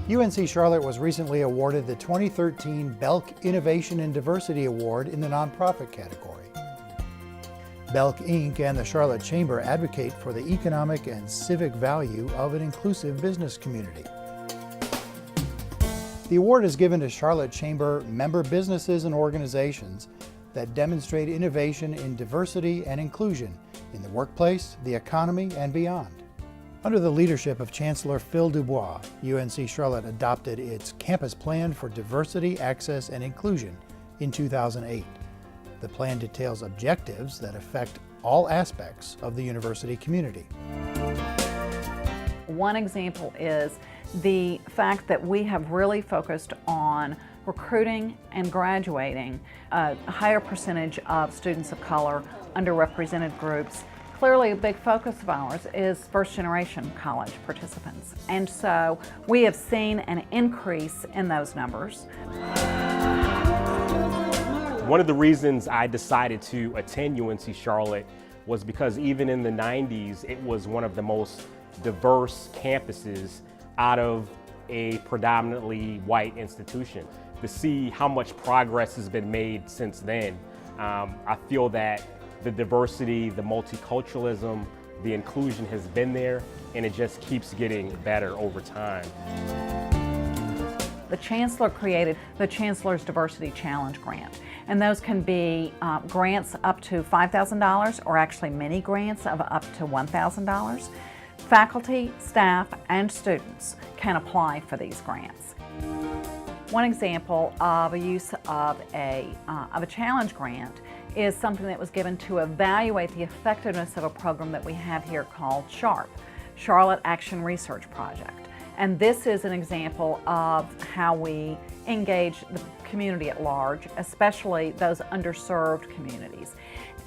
UNC Charlotte was recently awarded the 2013 Belk Innovation and Diversity Award in the nonprofit category. Belk Inc. and the Charlotte Chamber advocate for the economic and civic value of an inclusive business community. The award is given to Charlotte Chamber member businesses and organizations that demonstrate innovation in diversity and inclusion in the workplace, the economy, and beyond. Under the leadership of Chancellor Phil Dubois, UNC Charlotte adopted its Campus Plan for Diversity, Access, and Inclusion in 2008. The plan details objectives that affect all aspects of the university community. One example is the fact that we have really focused on recruiting and graduating a higher percentage of students of color, underrepresented groups. Clearly, a big focus of ours is first-generation college participants. And so we have seen an increase in those numbers. One of the reasons I decided to attend UNC Charlotte was because even in the 90s, it was one of the most diverse campuses out of a predominantly white institution. To see how much progress has been made since then, I feel that the diversity, the multiculturalism, the inclusion has been there, and it just keeps getting better over time. The Chancellor created the Chancellor's Diversity Challenge Grant, and those can be grants up to $5,000 or actually mini grants of up to $1,000. Faculty, staff, and students can apply for these grants. One example of a use of a challenge grant is something that was given to evaluate the effectiveness of a program that we have here called SHARP, Charlotte Action Research Project. And this is an example of how we engage the community at large, especially those underserved communities.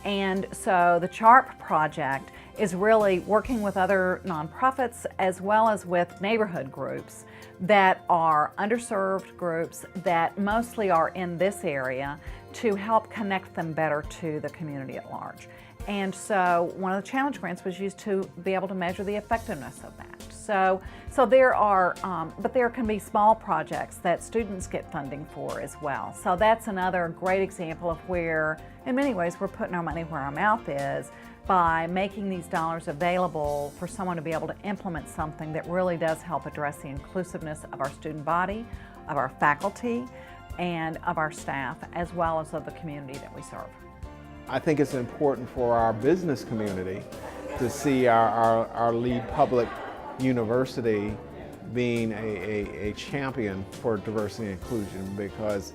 And so the SHARP project is really working with other nonprofits as well as with neighborhood groups that are underserved groups that mostly are in this area to help connect them better to the community at large. And so one of the challenge grants was used to be able to measure the effectiveness of that. So there are, but there can be small projects that students get funding for as well. So that's another great example of where, in many ways, we're putting our money where our mouth is by making these dollars available for someone to be able to implement something that really does help address the inclusiveness of our student body, of our faculty, and of our staff, as well as of the community that we serve. I think it's important for our business community to see our lead public university being a champion for diversity and inclusion, because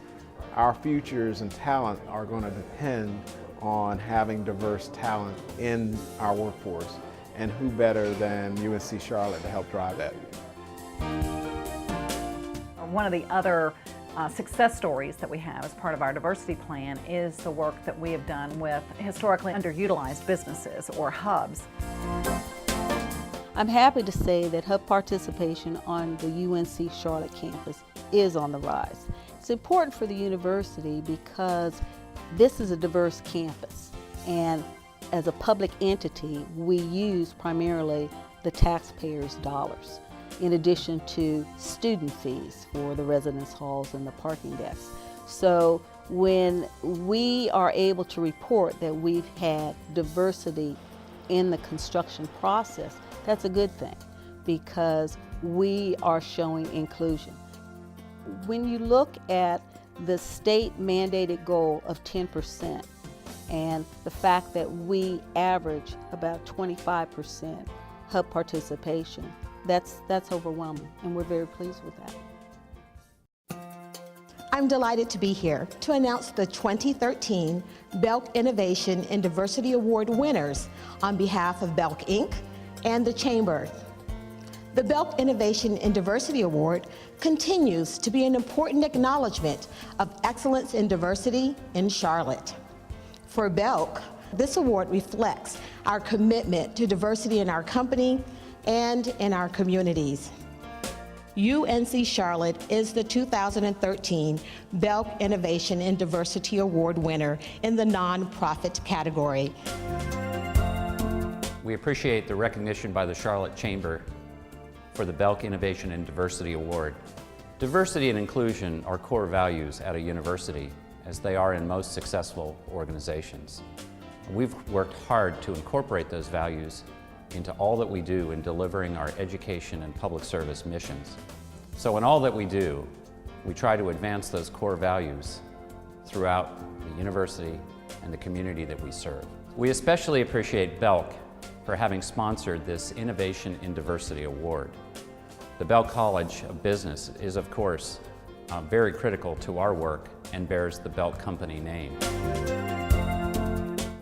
our futures and talent are going to depend on having diverse talent in our workforce, and who better than UNC Charlotte to help drive that. One of the other success stories that we have as part of our diversity plan is the work that we have done with historically underutilized businesses, or hubs. I'm happy to say that hub participation on the UNC Charlotte campus is on the rise. It's important for the university because this is a diverse campus, and as a public entity, we use primarily the taxpayers' dollars, in addition to student fees for the residence halls and the parking decks. So when we are able to report that we've had diversity in the construction process, that's a good thing, because we are showing inclusion. When you look at the state mandated goal of 10% and the fact that we average about 25% hub participation, that's overwhelming, and we're very pleased with that. I'm delighted to be here to announce the 2013 Belk Innovation and Diversity Award winners on behalf of Belk Inc. and the Chamber. The Belk Innovation and Diversity Award continues to be an important acknowledgement of excellence in diversity in Charlotte. For Belk, this award reflects our commitment to diversity in our company and in our communities. UNC Charlotte is the 2013 Belk Innovation and Diversity Award winner in the nonprofit category. We appreciate the recognition by the Charlotte Chamber for the Belk Innovation and Diversity Award. Diversity and inclusion are core values at a university, as they are in most successful organizations. We've worked hard to incorporate those values into all that we do in delivering our education and public service missions. So in all that we do, we try to advance those core values throughout the university and the community that we serve. We especially appreciate Belk for having sponsored this Innovation in Diversity Award. The Belk College of Business is, of course, very critical to our work and bears the Belk Company name.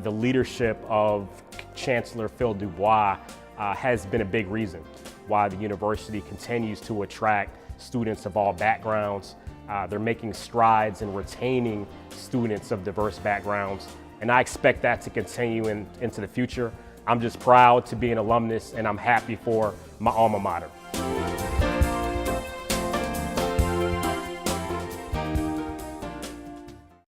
The leadership of Chancellor Phil Dubois has been a big reason why the university continues to attract students of all backgrounds. They're making strides in retaining students of diverse backgrounds, and I expect that to continue into the future. I'm just proud to be an alumnus, and I'm happy for my alma mater.